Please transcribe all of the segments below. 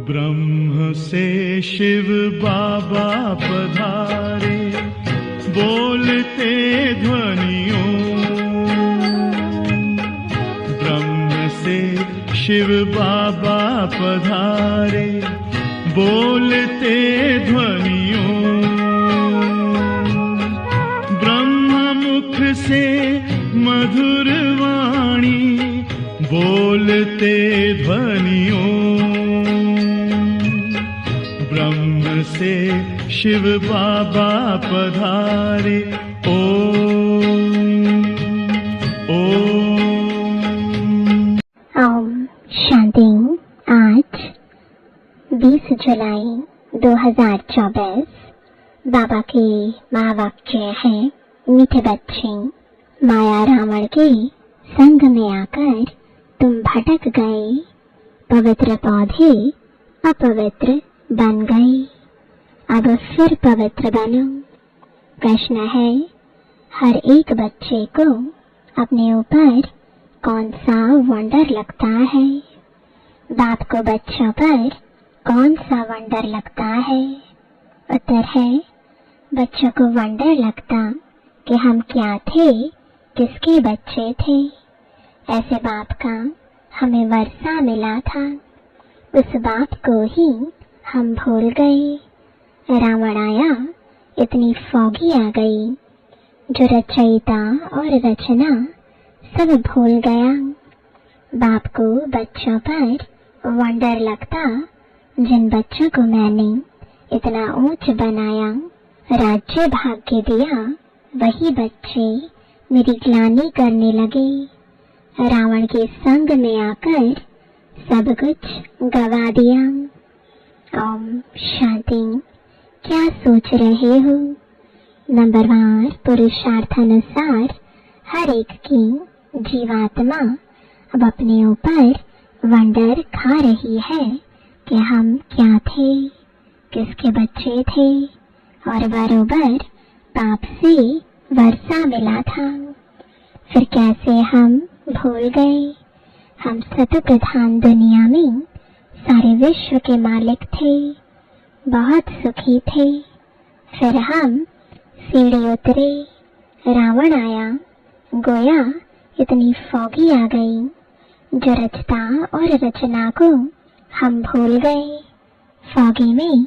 ब्रह्म से शिव बाबा पधारे, बोलते ध्वनियों। ब्रह्म से शिव बाबा पधारे, बोलते ध्वनियों। ब्रह्म मुख से मधुर वाणी, बोलते ध्वनियों। ब्रह्म से शिव बाबा पधारे, ओम शांति। आज 20 जुलाई 2024 बाबा के महावाक्य है। मीठे बच्चे, माया रावण के संग में आकर तुम भटक गए, पवित्र पौधे अपवित्र बन गए, अब फिर पवित्र बनो। प्रश्न है, हर एक बच्चे को अपने ऊपर कौन सा वंडर लगता है? बाप को बच्चों पर कौन सा वंडर लगता है? उत्तर है, बच्चों को वंडर लगता कि हम क्या थे, किसके बच्चे थे। ऐसे बाप का हमें वर्षा मिला था, उस बाप को ही हम भूल गए। रावण आया, इतनी फौगी आ गई, जो रचयिता और रचना सब भूल गया। बाप को बच्चों पर वंडर लगता, जिन बच्चों को मैंने इतना ऊंच बनाया, राज्य भाग्य दिया, वही बच्चे मेरी ग्लानि करने लगे। रावण के संग में आकर सब कुछ गवा दिया। ओम शांति। क्या सोच रहे हो? नंबरवार पुरुषार्थानुसार हर एक की जीवात्मा अब अपने ऊपर वंडर खा रही है कि हम क्या थे, किसके बच्चे थे, और बरोबर पाप से वर्षा मिला था। फिर कैसे हम भूल गए? हम सत प्रधान दुनिया में सारे विश्व के मालिक थे, बहुत सुखी थे। फिर हम सीढ़ी उतरे, रावण आया, गोया इतनी फौगी आ गई, जो रचता और रचना को हम भूल गए। फौगी में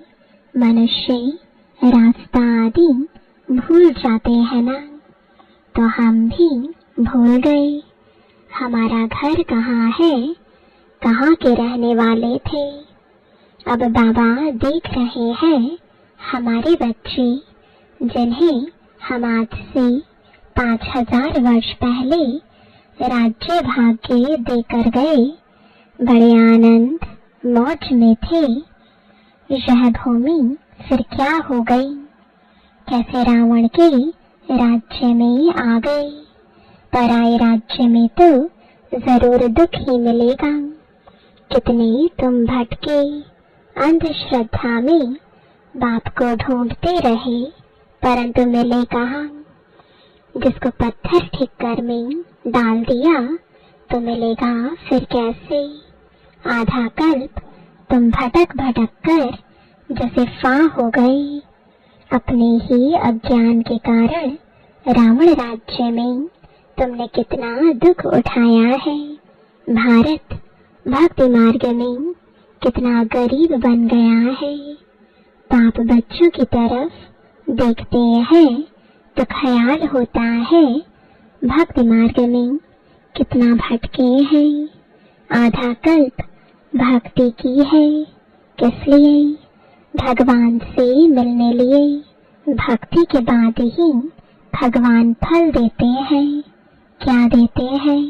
मनुष्य रास्ता आदि भूल जाते हैं ना, तो हम भी भूल गए। हमारा घर कहाँ है, कहाँ के रहने वाले थे। अब बाबा देख रहे हैं हमारे बच्चे, जिन्हें हम आज से 5000 वर्ष पहले राज्य भाग्य देकर गए, बड़े आनंद मौज में थे। यह भूमि फिर क्या हो गई? कैसे रावण के राज्य में आ गए? पराए राज्य में तो जरूर दुख ही मिलेगा। कितने तुम भटके, अंधश्रद्धा में बाप को ढूंढते रहे, परंतु मिले कहाँ? जिसको पत्थर ठिक्कर में डाल दिया तो मिलेगा फिर कैसे? आधा कल्प तुम भटक भटक कर जैसे फां हो गए। अपने ही अज्ञान के कारण रावण राज्य में तुमने कितना दुख उठाया है। भारत भक्ति मार्ग में कितना गरीब बन गया है। पाप बच्चों की तरफ देखते हैं तो ख्याल होता है भक्ति मार्ग में कितना भटके हैं। आधा कल्प भक्ति की है, किस लिए? भगवान से मिलने लिए। भक्ति के बाद ही भगवान फल देते हैं। क्या देते हैं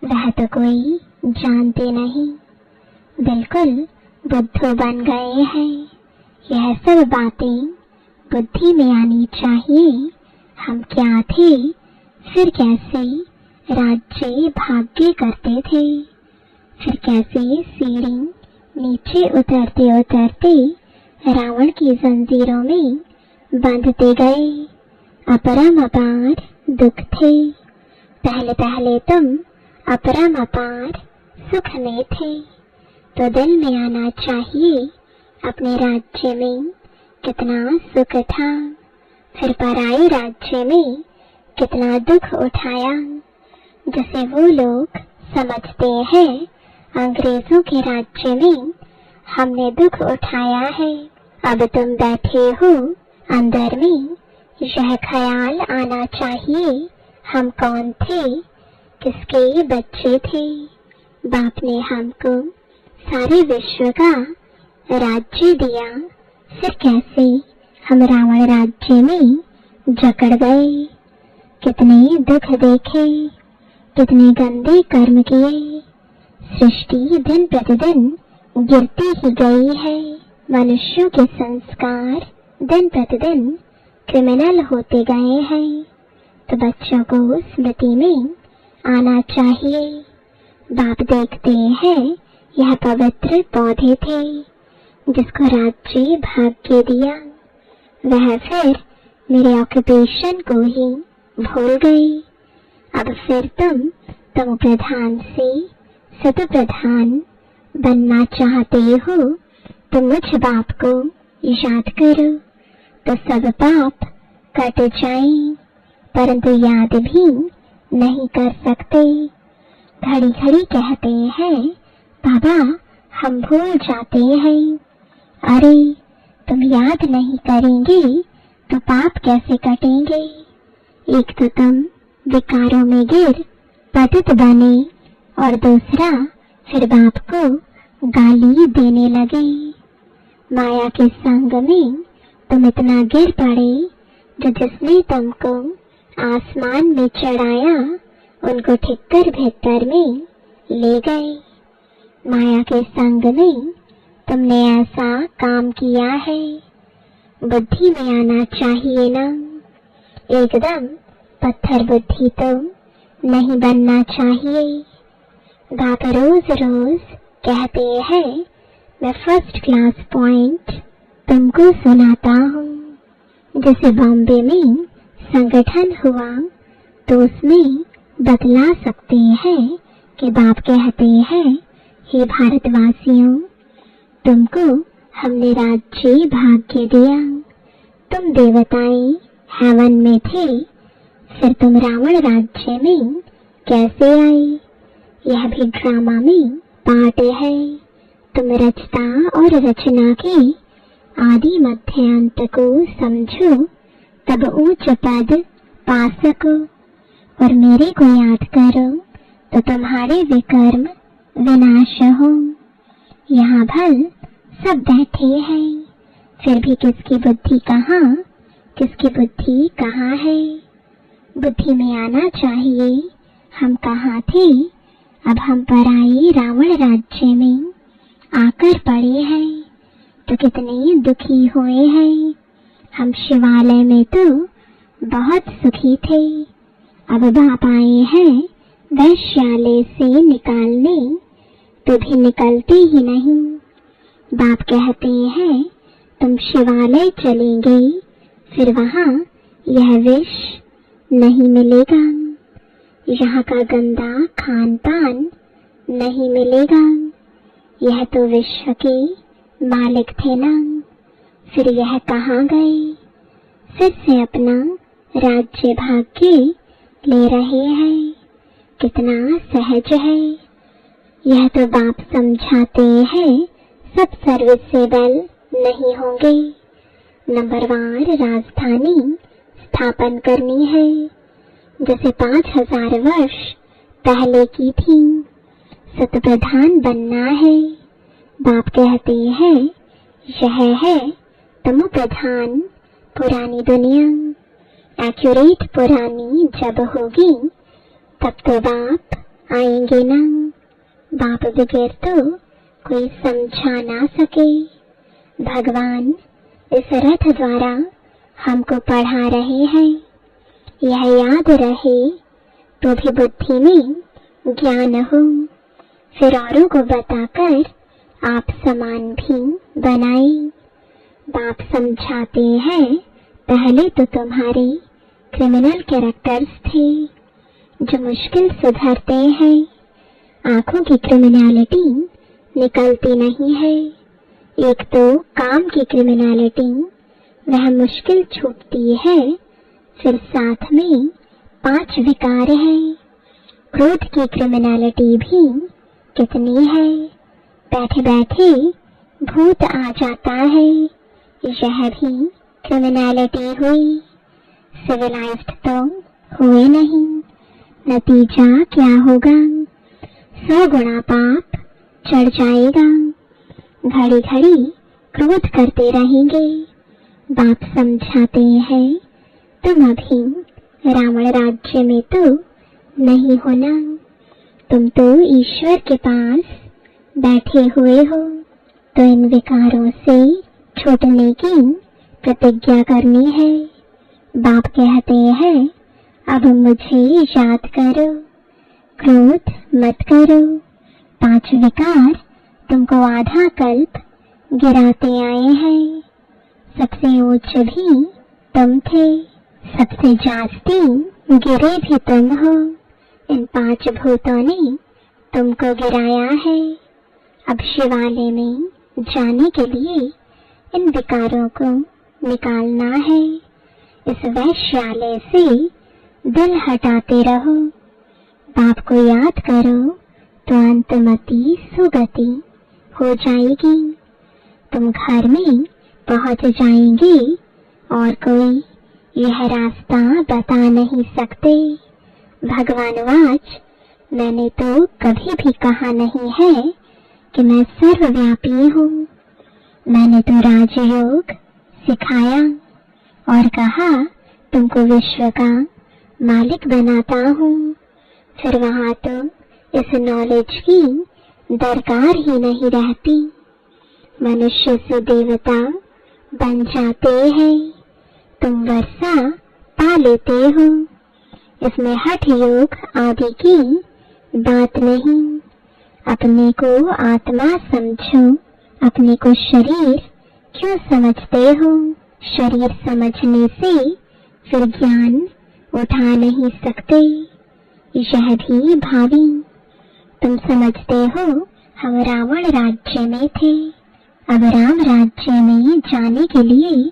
वह तो कोई जानते नहीं, बिल्कुल बुद्धू बन गए हैं। यह सब बातें बुद्धि में आनी चाहिए। हम क्या थे, फिर कैसे राज्य भाग्य करते थे, फिर कैसे सीढ़ी नीचे उतरते उतरते रावण की जंजीरों में बांधते गए। अपरम अपार दुख थे। पहले पहले तुम अपरम अपार सुख में थे, तो दिल में आना चाहिए अपने राज्य में कितना सुख था, फिर पराए राज्य में कितना दुख उठाया। जैसे वो लोग समझते हैं अंग्रेजों के राज्य में हमने दुख उठाया है। अब तुम बैठे हो अंदर में, यह ख्याल आना चाहिए हम कौन थे, किसके बच्चे थे। बाप ने हमको सारे विश्व का राज्य दिया, फिर कैसे हम रावण राज्य में जकड़ गए। कितने दुख देखे, कितने गंदे कर्म किए। सृष्टि दिन प्रतिदिन गिरती ही गई है। मनुष्यों के संस्कार दिन प्रतिदिन क्रिमिनल होते गए हैं। तो बच्चों को स्मृति में आना चाहिए। बाप देखते हैं यह पवित्र पौधे थे जिसको राज्य भाग्य दिया, वह फिर मेरे ऑक्यूपेशन को ही भूल गई। अब फिर तुम प्रधान से सत प्रधान बनना चाहते हो, तो मुझ बाप को याद करो, तो सब पाप कट जाएं, परंतु याद भी नहीं कर सकते। घड़ी घड़ी कहते हैं बाबा हम भूल जाते हैं। अरे तुम याद नहीं करेंगे तो पाप कैसे कटेंगे। एक तो तुम विकारों में गिर पतित बने, और दूसरा फिर बाप को गाली देने लगे। माया के संग में तुम इतना गिर पड़े, जो जिसने तुमको आसमान में चढ़ाया उनको ठिक्कर भीतर में ले गए। माया के संग में तुमने ऐसा काम किया है, बुद्धि में आना चाहिए ना। एकदम पत्थर बुद्धि तो नहीं बनना चाहिए। बाप रोज रोज कहते हैं मैं फर्स्ट क्लास पॉइंट तुमको सुनाता हूँ। जैसे बॉम्बे में संगठन हुआ तो उसमें बतला सकते हैं कि बाप कहते हैं हे भारतवासियों, तुमको हमने राज्य भाग्य दिया। तुम देवताएं हेवन में थे, फिर तुम रावण राज्य में कैसे आए। यह भी ड्रामा में पार्ट है। तुम रचता और रचना के आदि मध्य अंत को समझो, तब ऊंच पद पा सको। और मेरे को याद करो तो तुम्हारे विकर्म विनाश हो। यहाँ भल सब बैठे हैं, फिर भी किसकी बुद्धि कहाँ, किसकी बुद्धि कहाँ है। बुद्धि में आना चाहिए हम कहाँ थे, अब हम पराए रावण राज्य में आकर पड़े हैं, तो कितने दुखी हुए हैं। हम शिवालय में तो बहुत सुखी थे, अब बाप आए हैं वैश्यालय से निकालने, तो भी निकलते ही नहीं। बाप कहते हैं तुम शिवालय चलेंगे, फिर वहाँ यह विष नहीं मिलेगा, यहाँ का गंदा खान पान नहीं मिलेगा। यह तो विश्व के मालिक थे ना, फिर यह कहाँ गए। फिर से अपना राज्य भाग्य ले रहे हैं, कितना सहज है। यह तो बाप समझाते हैं सब सर्विसेबल नहीं होंगे। नंबरवार राजधानी स्थापन करनी है, जैसे 5000 वर्ष पहले की थी। सतप्रधान बनना है। बाप कहते हैं यह है तमो प्रधान पुरानी दुनिया। एक्यूरेट पुरानी जब होगी तब तो बाप आएंगे ना। बाप बगैर तो कोई समझा ना सके। भगवान इस रथ द्वारा हमको पढ़ा रहे हैं। यह याद रहे तो भी बुद्धि में ज्ञान हो, फिर औरों को बताकर आप समान भी बनाए। बाप समझाते हैं पहले तो तुम्हारे क्रिमिनल कैरेक्टर्स थे जो मुश्किल सुधरते हैं। आंखों की क्रिमिनलिटी निकलती नहीं है। एक तो काम की क्रिमिनलिटी, वह मुश्किल छूटती है। फिर साथ में 5 विकार हैं। क्रोध की क्रिमिनलिटी भी कितनी है। बैठे बैठे भूत आ जाता है, यह भी क्रिमिनलिटी हुई। सिविलाइज्ड तो हुए नहीं, नतीजा क्या होगा? 100 गुना पाप चढ़ जाएगा। घड़ी घड़ी क्रोध करते रहेंगे। बाप समझाते हैं तुम अभी रावण राज्य में तो नहीं होना, तुम तो ईश्वर के पास बैठे हुए हो। तो इन विकारों से छूटने की प्रतिज्ञा करनी है। बाप कहते हैं अब मुझे याद करो, क्रोध मत करो। 5 विकार तुमको आधा कल्प गिराते आए हैं। सबसे ऊंच भी तुम थे, सबसे जास्ती गिरे भी तुम हो। इन 5 भूतों ने तुमको गिराया है। अब शिवालय में जाने के लिए इन विकारों को निकालना है। इस वैश्यालय से दिल हटाते रहो। बाप को याद करो तो अंतमति सुगति हो जाएगी। तुम घर में पहुंच जाएंगे और कोई यह रास्ता बता नहीं सकते। भगवानवाच मैंने तो कभी भी कहा नहीं है कि मैं सर्वव्यापी हूँ। मैंने तो राजयोग सिखाया और कहा तुमको विश्व का मालिक बनाता हूँ। फिर वहाँ तो इस नॉलेज की दरकार ही नहीं रहती। मनुष्य से देवता बन जाते हैं। तुम वर्षा पा लेते हो। इसमें हठ योग आदि की बात नहीं। अपने को आत्मा समझो, अपने को शरीर क्यों समझते हो? शरीर समझने से फिर ज्ञान उठा नहीं सकते। यह भी भावी। तुम समझते हो हम रावण राज्य में थे, अब राम राज्य में जाने के लिए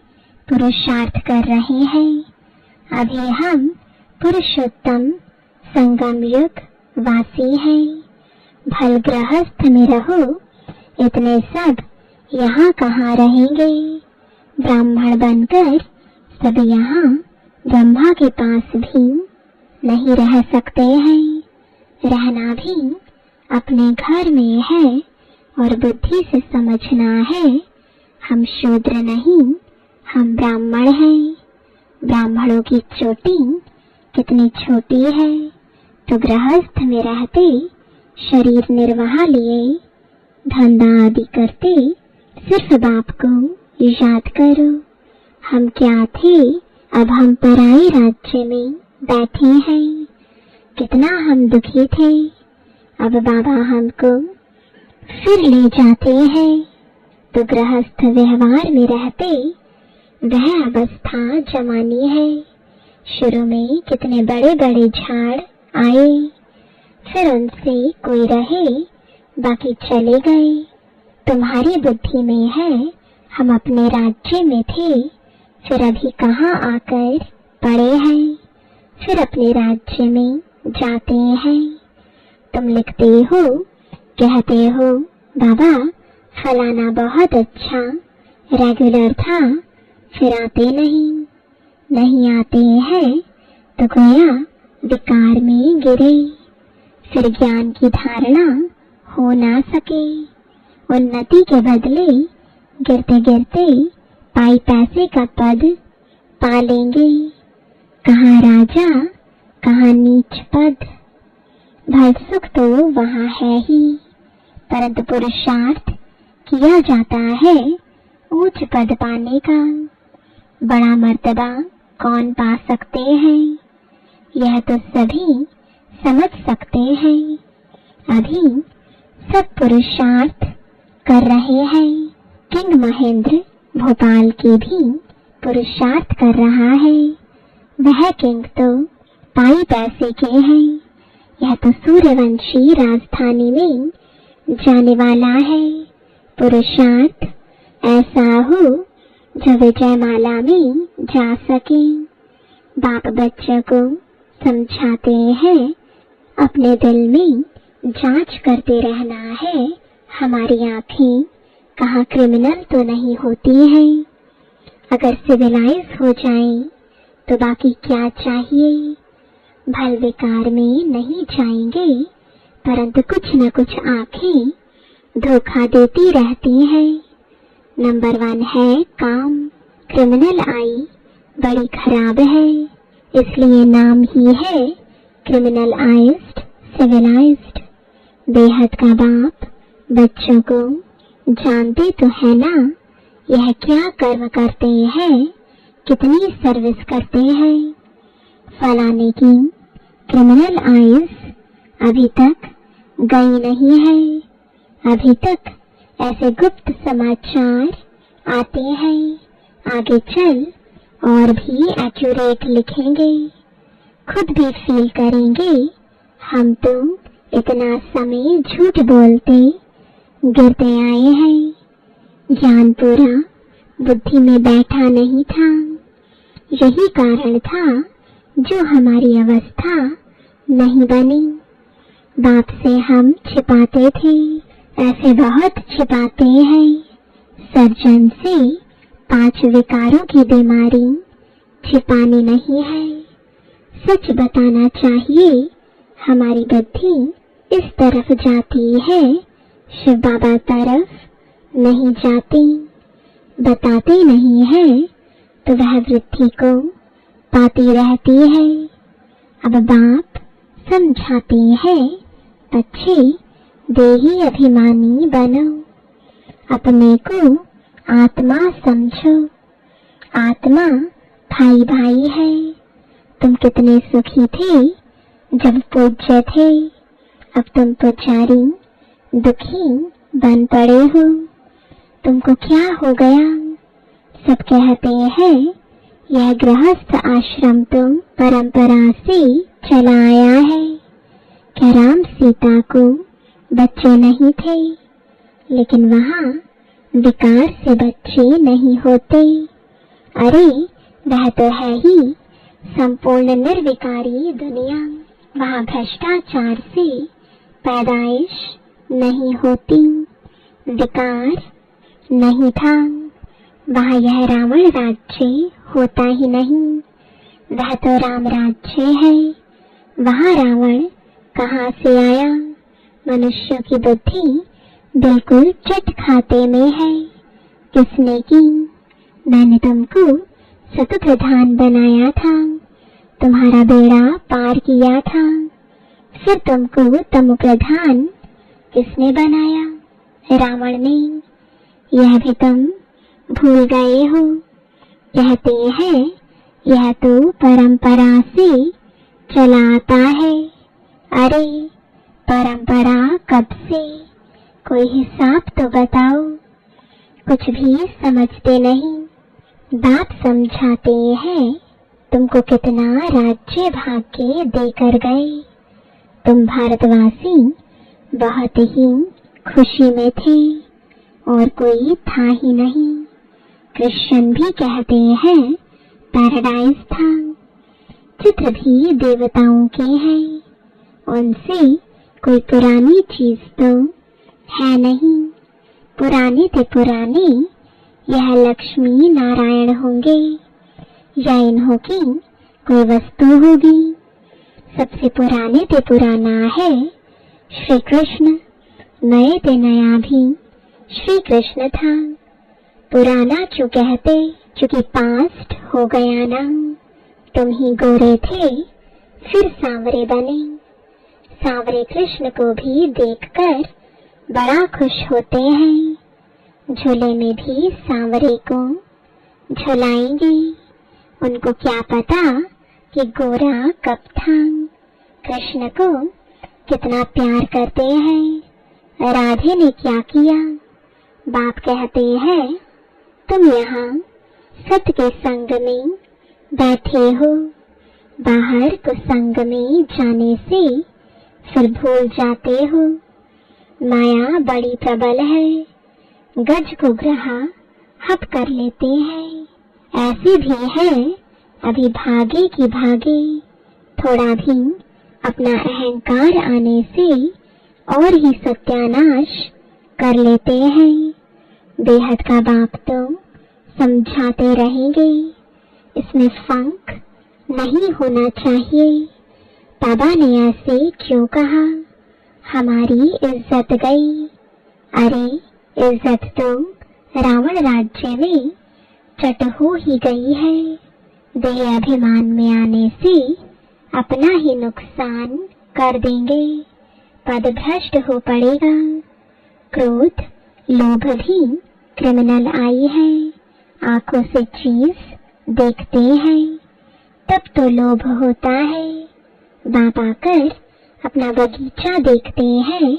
पुरुषार्थ कर रहे हैं। अभी हम पुरुषोत्तम संगम युग वासी हैं। भल गृहस्थ में रहो, इतने सब यहाँ कहाँ रहेंगे? ब्राह्मण बनकर सब यहाँ ब्रह्मा के पास भी नहीं रह सकते हैं। रहना भी अपने घर में है और बुद्धि से समझना है हम शूद्र नहीं, हम ब्राह्मण हैं। ब्राह्मणों की चोटी कितनी छोटी है। तो गृहस्थ में रहते शरीर निर्वाह लिए धंधा आदि करते सिर्फ बाप को याद करो। हम क्या थे, अब हम पराए राज्य में बैठे हैं। कितना हम दुखी थे, अब बाबा हमको फिर ले जाते हैं। तो गृहस्थ व्यवहार में रहते वह अवस्था जमानी है। शुरू में कितने बड़े बड़े झाड़ आए, फिर उनसे कोई रहे बाकी चले गए। तुम्हारी बुद्धि में है हम अपने राज्य में थे, फिर अभी कहाँ आकर पड़े हैं, फिर अपने राज्य में जाते हैं। तुम लिखते हो, कहते हो बाबा फलाना बहुत अच्छा रेगुलर था, फिर आते नहीं आते हैं तो गोया विकार में गिरे। फिर ज्ञान की धारणा हो ना सके। उन्नति के बदले गिरते गिरते पाई पैसे का पद पा लेंगे। कहाँ राजा कहाँ नीच पद। भल सुख तो वहाँ है ही, परंतु पुरुषार्थ किया जाता है ऊंच पद पाने का। बड़ा मर्तबा कौन पा सकते हैं? यह तो सभी समझ सकते हैं। अभी सब पुरुषार्थ कर रहे हैं। किंग महेंद्र भोपाल के भी पुरुषार्थ कर रहा है। वह किंग तो पाई पैसे के हैं। यह तो सूर्यवंशी राजधानी में जाने वाला है। पुरुषार्थ ऐसा हो जो विजयमाला में जा सके। बाप बच्चों को समझाते हैं, अपने दिल में जांच करते रहना है, हमारी आंखें कहाँ क्रिमिनल तो नहीं होती हैं। अगर सिविलाइज हो जाएं तो बाकी क्या चाहिए। भल विकार में नहीं जाएंगे, परंतु कुछ न कुछ आंखें धोखा देती रहती हैं। नंबर 1 है काम। क्रिमिनल आई बड़ी खराब है, इसलिए नाम ही है क्रिमिनलाइज्ड सिविलाइज्ड। बेहद का बाप बच्चों को जानते तो है ना, यह क्या कर्म करते हैं, कितनी सर्विस करते हैं। फलाने की क्रिमिनल आइज अभी तक गई नहीं है। अभी तक ऐसे गुप्त समाचार आते हैं, आगे चल और भी एक्यूरेट लिखेंगे। खुद भी फील करेंगे हम तो इतना समय झूठ बोलते गिरते आए हैं। ज्ञान पूरा बुद्धि में बैठा नहीं था। यही कारण था जो हमारी अवस्था नहीं बनी। बाप से हम छिपाते थे, ऐसे बहुत छिपाते हैं। सर्जन से 5 विकारों की बीमारी छिपानी नहीं है। सच बताना चाहिए, हमारी बुद्धि इस तरफ जाती है, शिव बाबा तरफ नहीं जाती। बताते नहीं है तो वह वृद्धि को पाती रहती है। अब बाप समझाते हैं, बच्चे देही अभिमानी बनो, अपने को आत्मा समझो। आत्मा भाई भाई है। तुम कितने सुखी थे जब पूज्य थे, अब तुम पुजारी दुखी बन पड़े हो। तुमको क्या हो गया। सब कहते हैं यह गृहस्थ आश्रम तो परंपरा से चला आया है। क्या राम सीता को बच्चे नहीं थे, लेकिन वहाँ विकार से बच्चे नहीं होते। अरे वह तो है ही संपूर्ण निर्विकारी दुनिया। वहाँ भ्रष्टाचार से पैदाइश नहीं होती, विकार नहीं था। वहाँ यह रावण राज्य होता ही नहीं, वह तो राम राज्य है। वहाँ रावण कहाँ से आया। मनुष्य की बुद्धि बिल्कुल चट खाते में है। किसने की। मैंने तुमको सतप्रधान बनाया था, तुम्हारा बेड़ा पार किया था। फिर तुमको तम प्रधान किसने बनाया, रावण ने। यह भी तुम भूल गए हो। कहते हैं यह तो परंपरा से चला आता है। अरे परंपरा कब से, कोई हिसाब तो बताओ। कुछ भी समझते नहीं। बाप समझाते हैं, तुमको कितना राज्य भाग्य देकर गए। तुम भारतवासी बहुत ही खुशी में थे और कोई था ही नहीं। क्रिश्चियन भी कहते हैं पैराडाइज था। चित्र भी देवताओं के हैं, उनसे कोई पुरानी चीज तो है नहीं। पुराने ते पुराने यह लक्ष्मी नारायण होंगे या इन्हों की कोई वस्तु होगी। सबसे पुराने ते पुराना है श्री कृष्ण, नए ते नया भी श्री कृष्ण था। पुराना क्यों कहते, क्योंकि पास्ट हो गया ना। तुम ही गोरे थे फिर सांवरे बने। सांवरे कृष्ण को भी देखकर बड़ा खुश होते हैं। झूले में भी सांवरे को झुलाएंगे। उनको क्या पता कि गोरा कब था, कृष्ण को कितना प्यार करते हैं, राधे ने क्या किया। बाप कहते हैं तुम यहाँ सत के संग में बैठे हो, बाहर को संग में जाने से फिर भूल जाते हो। माया बड़ी प्रबल है, गज को ग्रहा हप कर लेते हैं। ऐसे भी है अभी भागे की भागे, थोड़ा भी अपना अहंकार आने से और ही सत्यानाश कर लेते हैं। बेहद का बाप तो समझाते रहेंगे, इसमें फंक नहीं होना चाहिए। बाबा ने ऐसे क्यों कहा, हमारी इज्जत गई। अरे इज्जत तो रावण राज्य में चट हो ही गई है। देह अभिमान में आने से अपना ही नुकसान कर देंगे, पद भ्रष्ट हो पड़ेगा। क्रोध लोभ भी क्रिमिनल आई है, आंखों से चीज देखते हैं तब तो लोभ होता है। बाप आकर अपना बगीचा देखते हैं,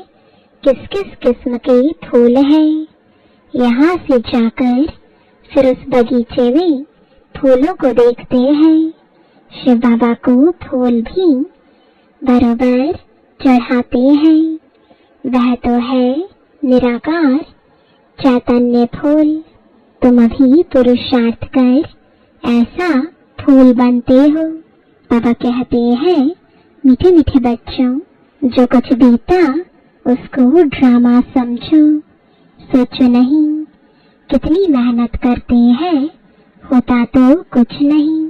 किस किस किस्म के फूल हैं। यहाँ से जाकर फिर उस बगीचे में फूलों को देखते हैं। शिव बाबा को फूल भी बराबर चढ़ाते हैं। वह तो है निराकार चैतन्य फूल। तुम अभी पुरुषार्थ कर ऐसा फूल बनते हो। बाबा कहते हैं मीठे मीठे बच्चों, जो कुछ बीता उसको ड्रामा समझो। सोचो नहीं कितनी मेहनत करते हैं, होता तो कुछ नहीं,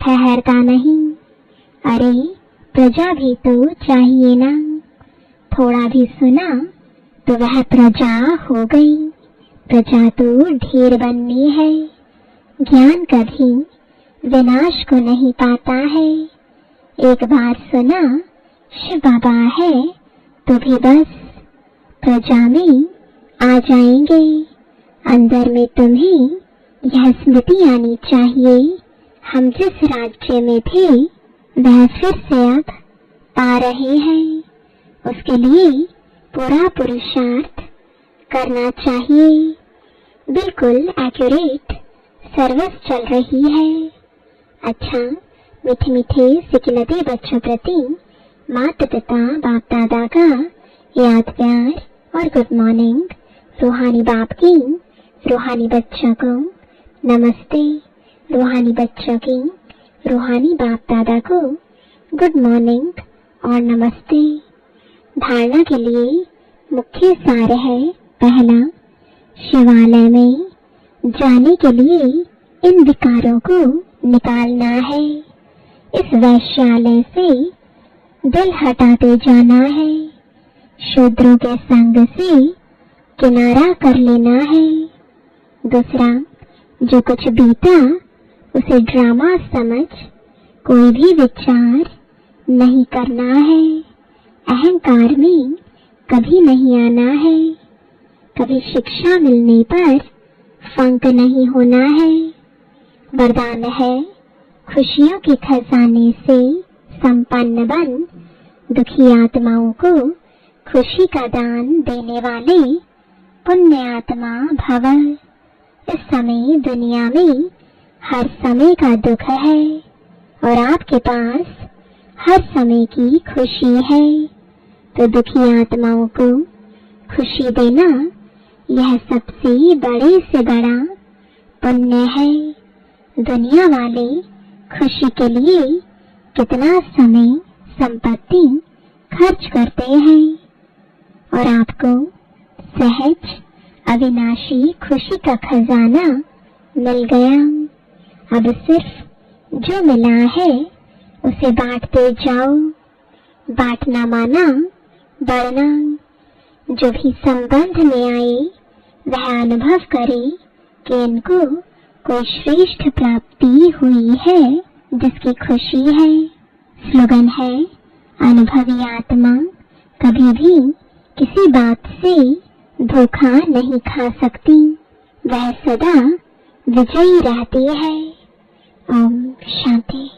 ठहरता नहीं। अरे प्रजा भी तो चाहिए ना, थोड़ा भी सुना तो वह प्रजा हो गई। प्रजा तो ढेर बननी है। ज्ञान कभी विनाश को नहीं पाता है। एक बार सुना शिव बाबा है तो भी बस प्रजा में आ जाएंगे। अंदर में तुम्हें यह स्मृति आनी चाहिए, हम जिस राज्य में थे वह फिर से अब पा रहे हैं। उसके लिए पूरा पुरुषार्थ करना चाहिए। बिल्कुल एक्यूरेट सर्विस चल रही है। अच्छा, मीठे मीठे सिकिलते बच्चों प्रति माता पिता बाप दादा का याद प्यार और गुड मॉर्निंग। रूहानी बाप की रूहानी बच्चों को नमस्ते। रूहानी बच्चों की रूहानी बाप दादा को गुड मॉर्निंग और नमस्ते। धारणा के लिए मुख्य सार है, पहला, शिवालय में जाने के लिए इन विकारों को निकालना है। इस वैश्यालय से दिल हटाते जाना है। शूद्रों के संग से किनारा कर लेना है। दूसरा, जो कुछ बीता उसे ड्रामा समझ कोई भी विचार नहीं करना है। अहंकार में कभी नहीं आना है। कभी शिक्षा मिलने पर फंक नहीं होना है। वरदान है, खुशियों के खजाने से संपन्न बन दुखी आत्माओं को खुशी का दान देने वाले पुण्य आत्मा भव। इस समय दुनिया में हर समय का दुख है और आपके पास हर समय की खुशी है, तो दुखी आत्माओं को खुशी देना यह सबसे बड़े से बड़ा पुण्य है। दुनिया वाले खुशी के लिए कितना समय संपत्ति खर्च करते हैं और आपको सहज अविनाशी खुशी का खजाना मिल गया। अब सिर्फ जो मिला है उसे बांटते जाओ। बांटना माना बढ़ना। जो भी संबंध में आए वह अनुभव करे कि इनको कोई श्रेष्ठ प्राप्ति हुई है जिसकी खुशी है। स्लोगन है, अनुभवी आत्मा कभी भी किसी बात से धोखा नहीं खा सकती, वह सदा विजयी रहती है। ओम शांति।